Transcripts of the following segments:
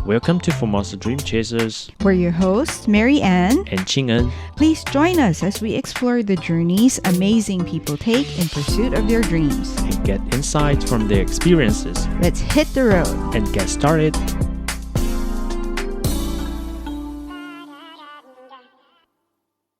Welcome to Formosa Dream Chasers. We're your hosts, Mary Ann and Chén. Please join us as we explore the journeys amazing people take in pursuit of their dreams. And get insights from their experiences. Let's hit the road and get started.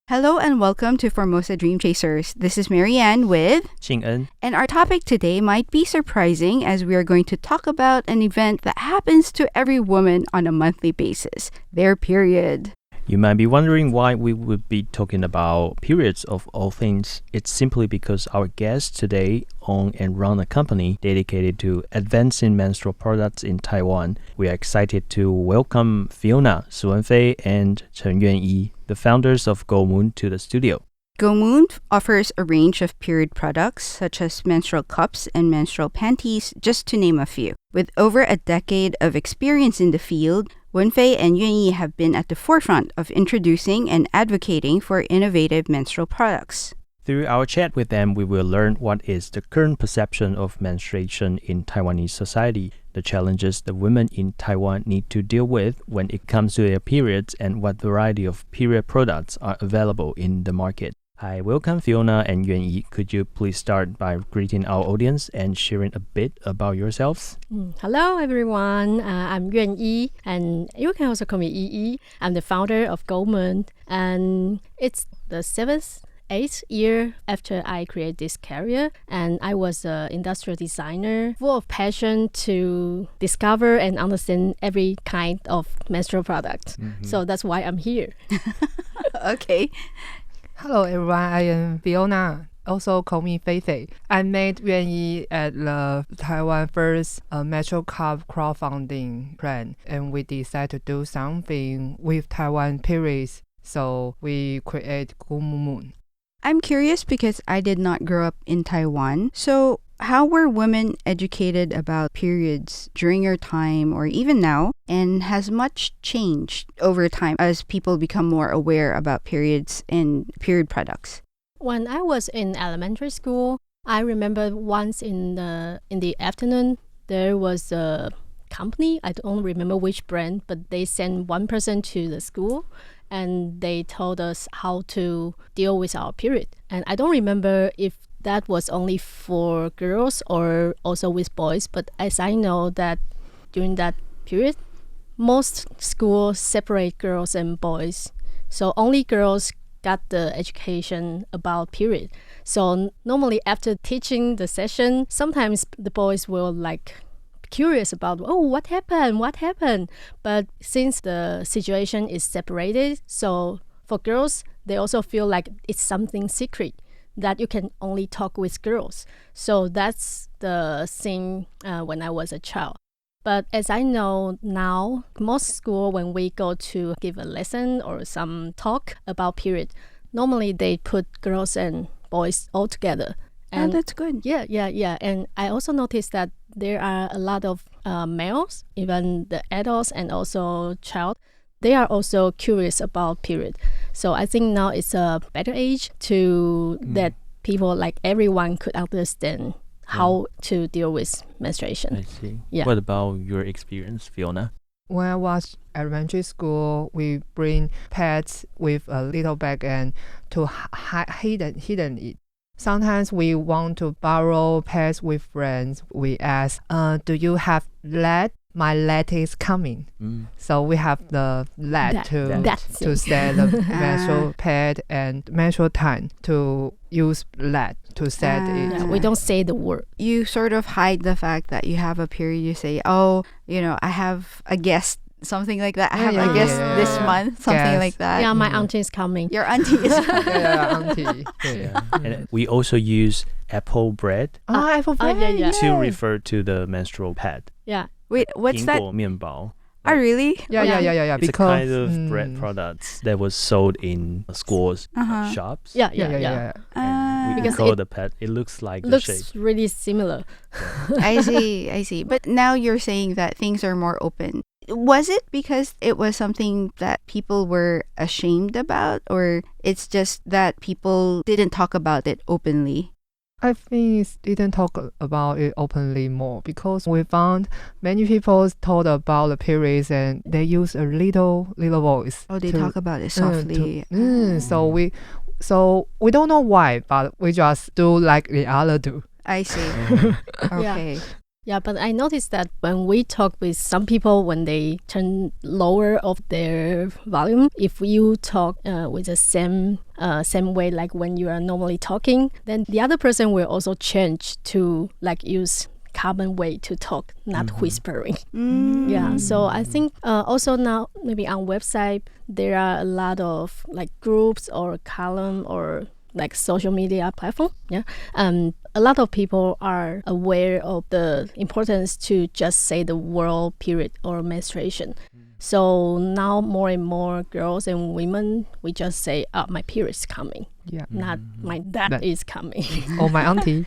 Hello and welcome to Formosa Dream Chasers. This is Mary Ann with Chén. And our topic today might be surprising as we are going to talk about an event that happens to every woman on a monthly basis, their period. You might be wondering why we would be talking about periods of all things. It's simply because our guests today own and run a company dedicated to advancing menstrual products in Taiwan. We are excited to welcome Fiona, Wen-fei, and Chen Yuan-yi, the founders of GoMoond, to the studio. GoMoond offers a range of period products such as menstrual cups and menstrual panties, just to name a few. With over a decade of experience in the field, Wen-fei and Yuan-yi have been at the forefront of introducing and advocating for innovative menstrual products. Through our chat with them, we will learn what is the current perception of menstruation in Taiwanese society, the challenges the women in Taiwan need to deal with when it comes to their periods, and what variety of period products are available in the market. Hi, welcome Fiona and Yuan-yi. Could you please start by greeting our audience and sharing a bit about yourselves? Hello everyone, I'm Yuan-yi and you can also call me Yi. I'm the founder of GoMoond and it's the 8th year after I created this career, and I was an industrial designer full of passion to discover and understand every kind of menstrual product. So that's why I'm here. Okay. Hello everyone, I am Fiona. Also call me Fei. I met Yuan-yi at the Taiwan first menstrual cup crowdfunding plan, and we decided to do something with Taiwan periods. So we create GoMoond. I'm curious because I did not grow up in Taiwan. So how were women educated about periods during your time or even now? And has much changed over time as people become more aware about periods and period products? When I was in elementary school, I remember once in the afternoon, there was a company, I don't remember which brand, but they sent one person to the school and they told us how to deal with our period. And I don't remember if that was only for girls or also with boys, but as I know that during that period, most schools separate girls and boys. So only girls got the education about period. So normally after teaching the session, sometimes the boys will curious about, what happened? But since the situation is separated, so for girls, they also feel like it's something secret that you can only talk with girls. So that's the thing when I was a child. But as I know now, most school, when we go to give a lesson or some talk about period, normally they put girls and boys all together. And that's good. Yeah. And I also noticed that there are a lot of males, even the adults and also child, they are also curious about period. So I think now it's a better age to that people, like everyone, could understand how to deal with menstruation. I see. Yeah. What about your experience, Fiona? When I was elementary school, we bring pads with a little bag and to hidden it. Sometimes we want to borrow pads with friends. We ask, do you have lead? My lead is coming. So we have the lead to set the menstrual pad and menstrual time to use lead to set it. Yeah, we don't say the word. You sort of hide the fact that you have a period. You say, I have a guest, something like that. I have a guest this month, something like that. Yeah, my auntie is coming. Your auntie is coming. Auntie. Yeah. And we also use apple bread Apple bread. to refer to the menstrual pad. Yeah. Wait, what's that? 苹果面包. Oh, really? Yeah. It's because a kind of bread products that was sold in schools, shops. Yeah. And we call the pad. It looks like the shape. Looks really similar. I see. But now you're saying that things are more open. Was it because it was something that people were ashamed about, or it's just that people didn't talk about it openly? I think it didn't talk about it openly more because we found many people told about the periods and they use a little voice. Oh, they talk about it softly. So we don't know why, but we just do like the other do. I see. Okay. Yeah, but I noticed that when we talk with some people, when they turn lower of their volume, if you talk with the same way like when you are normally talking, then the other person will also change to like use common way to talk, not whispering. Yeah, so I think also now maybe on website there are a lot of like groups or column or like social media platform. Yeah, a lot of people are aware of the importance to just say the word period or menstruation. So now more and more girls and women, we just say, "Oh, my period's coming." Yeah, not my dad is coming. Or my auntie.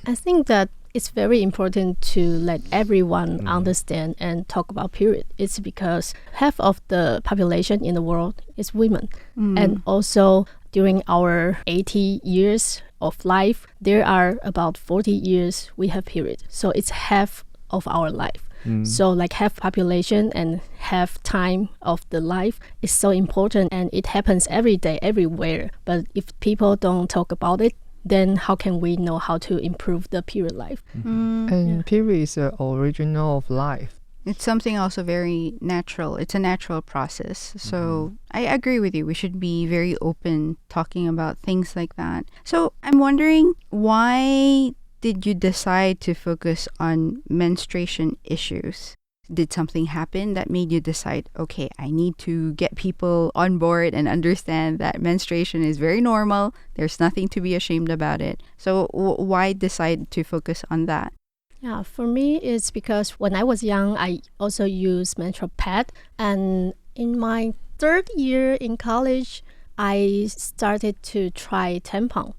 I think that it's very important to let everyone understand and talk about period. It's because half of the population in the world is women. And also during our 80 years of life, there are about 40 years we have period. So it's half of our life. So like half population and half time of the life is so important, and it happens every day, everywhere. But if people don't talk about it, then how can we know how to improve the period life? And period is the original of life. It's something also very natural. It's a natural process. So I agree with you. We should be very open talking about things like that. So I'm wondering, why did you decide to focus on menstruation issues? Did something happen that made you decide, okay, I need to get people on board and understand that menstruation is very normal. There's nothing to be ashamed about it. So why decide to focus on that? Yeah, for me, it's because when I was young, I also used menstrual pad. And in my third year in college, I started to try tampon.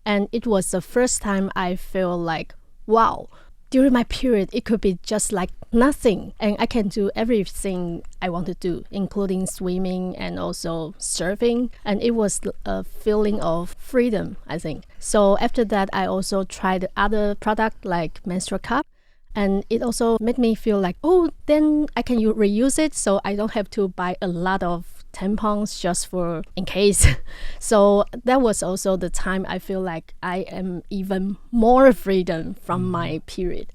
And it was the first time I feel like, wow, during my period, it could be just like nothing. And I can do everything I want to do, including swimming and also surfing. And it was a feeling of freedom, I think. So after that, I also tried other product like menstrual cup. And it also made me feel like, oh, then I can reuse it. So I don't have to buy a lot of tampons just for in case. So that was also the time I feel like I am even more freedom from my period.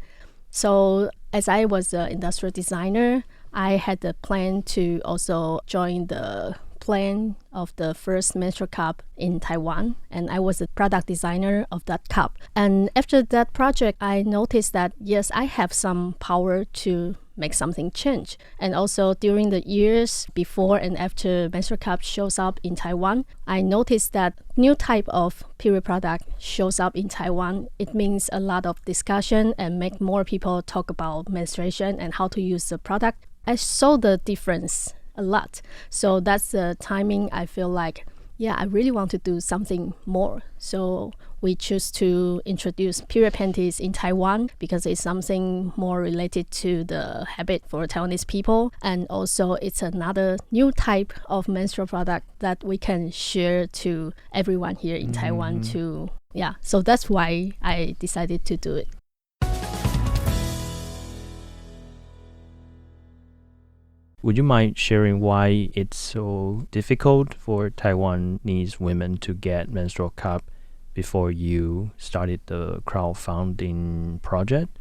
So as I was an industrial designer, I had the plan to also join the plan of the first menstrual cup in Taiwan, and I was a product designer of that cup. And after that project, I noticed that yes, I have some power to make something change. And also during the years before and after menstrual cup shows up in Taiwan, I noticed that new type of period product shows up in Taiwan. It means a lot of discussion and make more people talk about menstruation and how to use the product. I saw the difference a lot. So that's the timing I feel like, yeah, I really want to do something more. So we choose to introduce period panties in Taiwan because it's something more related to the habit for Taiwanese people. And also it's another new type of menstrual product that we can share to everyone here in Taiwan too. Yeah, so that's why I decided to do it. Would you mind sharing why it's so difficult for Taiwanese women to get menstrual cup before you started the crowdfunding project?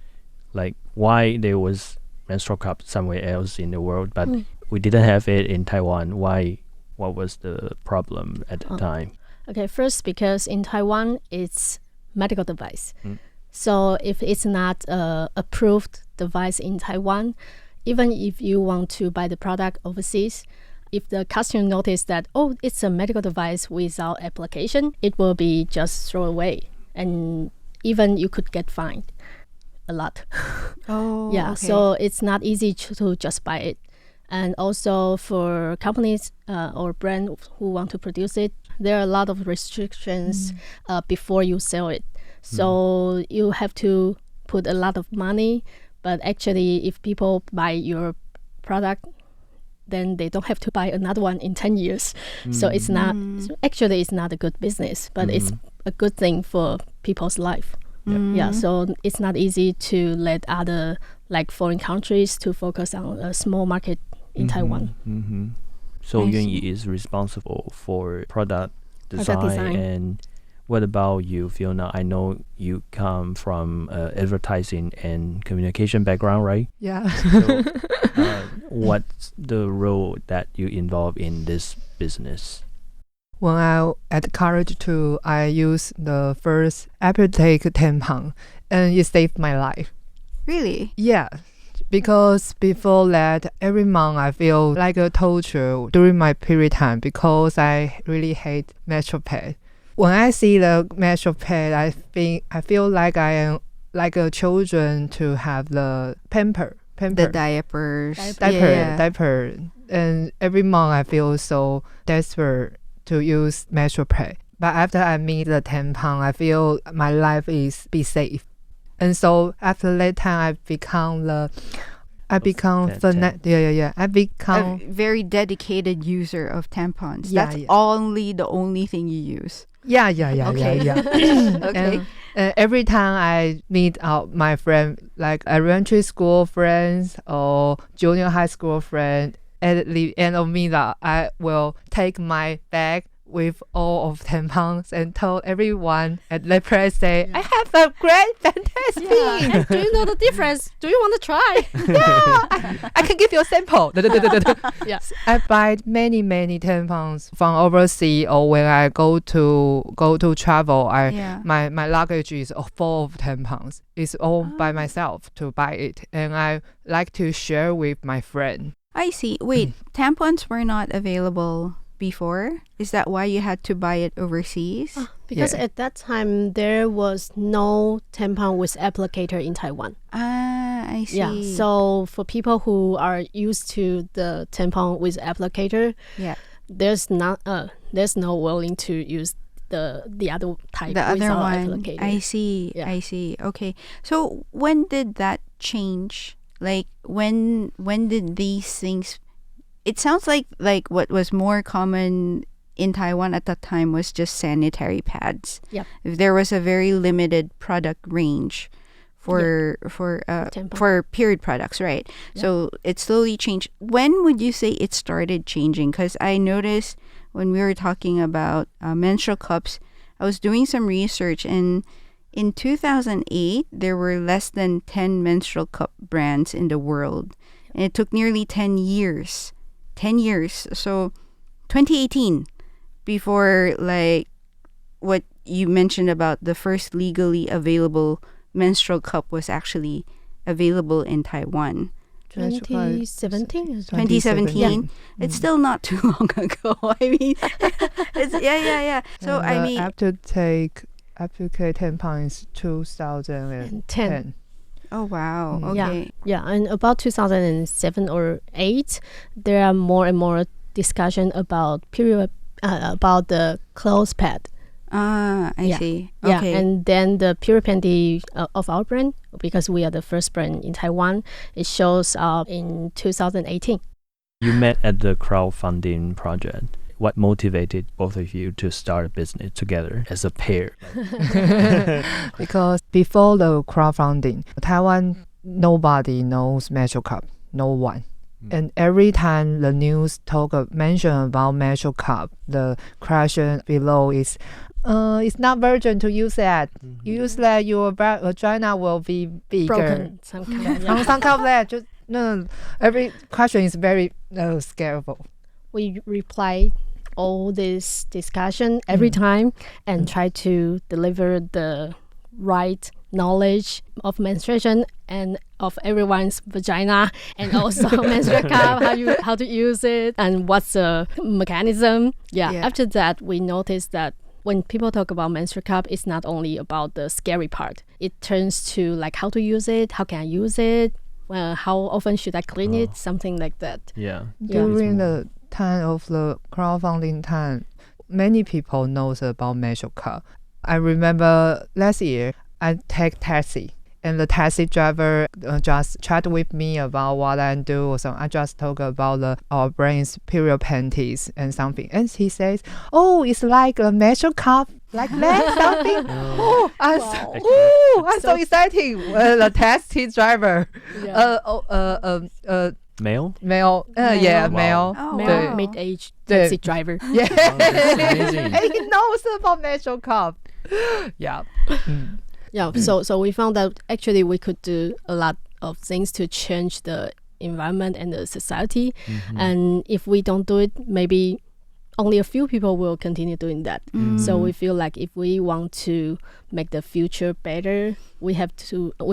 Like why there was menstrual cup somewhere else in the world, but we didn't have it in Taiwan? Why? What was the problem at the time? Okay, first because in Taiwan it's medical device. So if it's not a approved device in Taiwan, even if you want to buy the product overseas, if the customer notice that, oh, it's a medical device without application, it will be just thrown away. And even you could get fined a lot. Oh, yeah, okay. so it's not easy to just buy it. And also for companies or brand who want to produce it, there are a lot of restrictions before you sell it. So you have to put a lot of money. But actually, if people buy your product, then they don't have to buy another one in 10 years. So it's not, actually it's not a good business, but it's a good thing for people's life. Yeah, so it's not easy to let other like foreign countries to focus on a small market in Taiwan. So Yuan-yi is responsible for product design. And what about you, Fiona? I know you come from advertising and communication background, right? Yeah. So, what's the role that you involve in this business? When I at college too, I used the first Apotake tampon, and it saved my life. Really? Yeah, because before that, every month I feel like a torture during my period time because I really hate menstrual pad. When I see the menstrual pad, I feel like I am like a children to have the pamper. The diapers. Diaper. And every month I feel so desperate to use menstrual pad. But after I meet the tampon, I feel my life is be safe. And so after that time, I become a very dedicated user of tampons. Yeah, That's the only thing you use. Yeah. Okay. Okay. And every time I meet out my friend, like elementary school friends or junior high school friend, at the end of meetup, I will take my bag with all of tampons and tell everyone at the place say, I have a great fantastic. Yeah. Do you know the difference? Do you want to try? Yeah, I can give you a sample. Yeah. I buy many tampons from overseas, or when I go to travel, my luggage is full of tampons. It's all by myself to buy it, and I like to share with my friend. I see. Wait, tampons were not available before? Is that why you had to buy it overseas? Because at that time there was no tampon with applicator in Taiwan. I see. Yeah. So for people who are used to the tampon with applicator, there's no willing to use the other type. The other without one. applicator. I see. Yeah. I see. Okay. So when did that change? Like when did these things? It sounds like what was more common in Taiwan at that time was just sanitary pads. Yep. There was a very limited product range for period products, right? Yep. So it slowly changed. When would you say it started changing? Because I noticed when we were talking about menstrual cups, I was doing some research, and in 2008 there were less than 10 menstrual cup brands in the world, and it took nearly 10 years. So 2018, before like what you mentioned about the first legally available menstrual cup was actually available in Taiwan. 2017. 2017. It's still not too long ago. I mean, it's So and I mean, applique tampon is 2010. oh wow. Okay. Yeah, and about 2007 or 8, there are more and more discussion about about the clothes pad. I see. Yeah, Okay. and then the period panty of our brand, because we are the first brand in Taiwan, it shows up in 2018. You met at the crowdfunding project. What motivated both of you to start a business together as a pair? Because before the crowdfunding, Taiwan, nobody knows menstrual cup. No one. And every time the news mention about menstrual cup, the question below is, it's not virgin to use that. You use that, your vagina will be bigger. Broken, some kind of. Some kind of that. Just, no. Every question is very scareable. We reply all this discussion every time and try to deliver the right knowledge of menstruation and of everyone's vagina, and also menstrual cup, how to use it and what's the mechanism. After that, we noticed that when people talk about menstrual cup, it's not only about the scary part. It turns to like how to use it, how can I use it, how often should I clean it, something like that. During the time of the crowdfunding time, many people knows about menstrual cup. I remember last year I take taxi, and the taxi driver just chat with me about what I do. So I just talk about our brand's period panties and something, and he says, "Oh, it's like a menstrual cup." like that something. Oh. I'm so excited. The taxi driver, Male? male, yeah, male. Oh, Male wow. mid-age The- taxi driver. Yeah, that's amazing. and he knows about menstrual cup. Yeah. Yeah, so we found that actually we could do a lot of things to change the environment and the society. And if we don't do it, maybe only a few people will continue doing that. So we feel like if we want to make the future better, we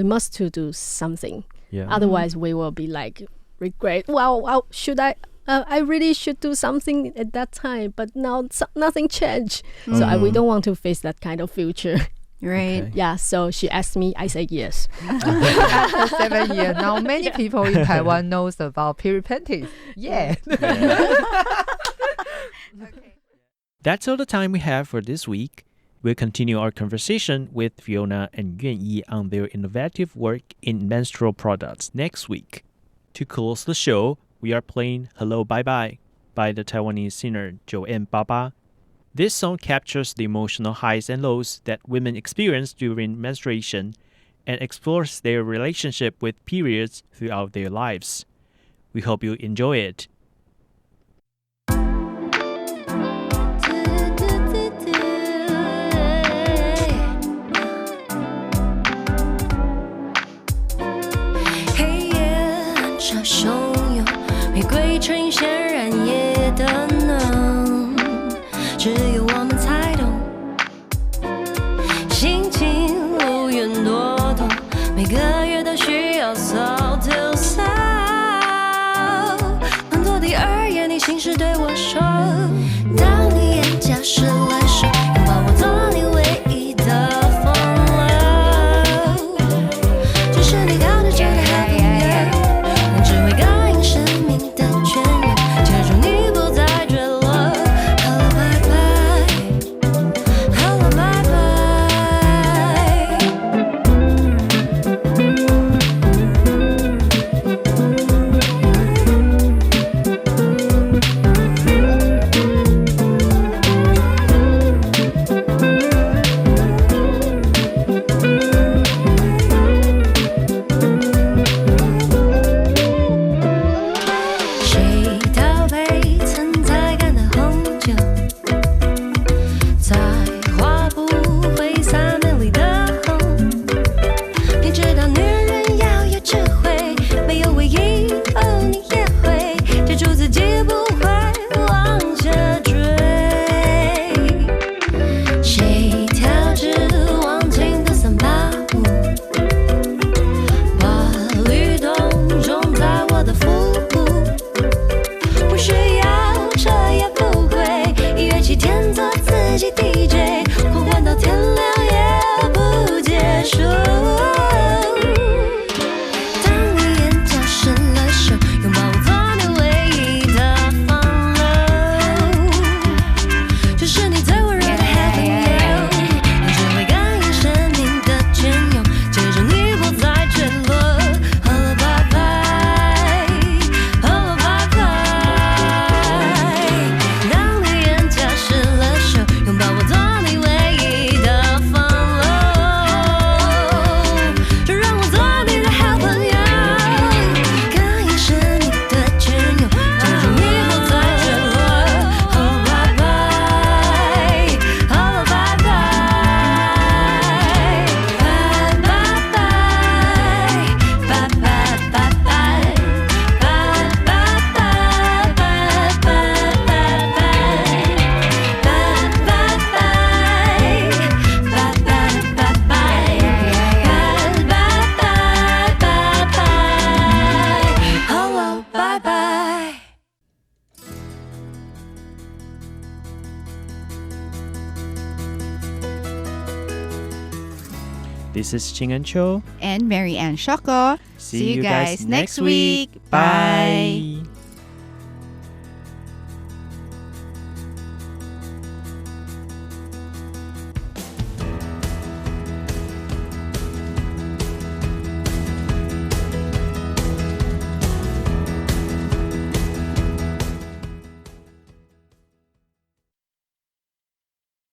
must to do something. Yeah. Otherwise, we will be like regret. Wow, should I really should do something at that time, but now nothing changed. So we don't want to face that kind of future. Right. Okay. Yeah, so she asked me, I said yes. After 7 years, now many people in Taiwan knows about period panties. Yeah. That's all the time we have for this week. We'll continue our conversation with Fiona and Yuan-yi on their innovative work in menstrual products next week. To close the show, we are playing Hello Bye Bye by the Taiwanese singer Joanne Baba. This song captures the emotional highs and lows that women experience during menstruation and explores their relationship with periods throughout their lives. We hope you enjoy it. This is Ching and Cho. And Mary Ann Shoko. See you guys next week. Bye.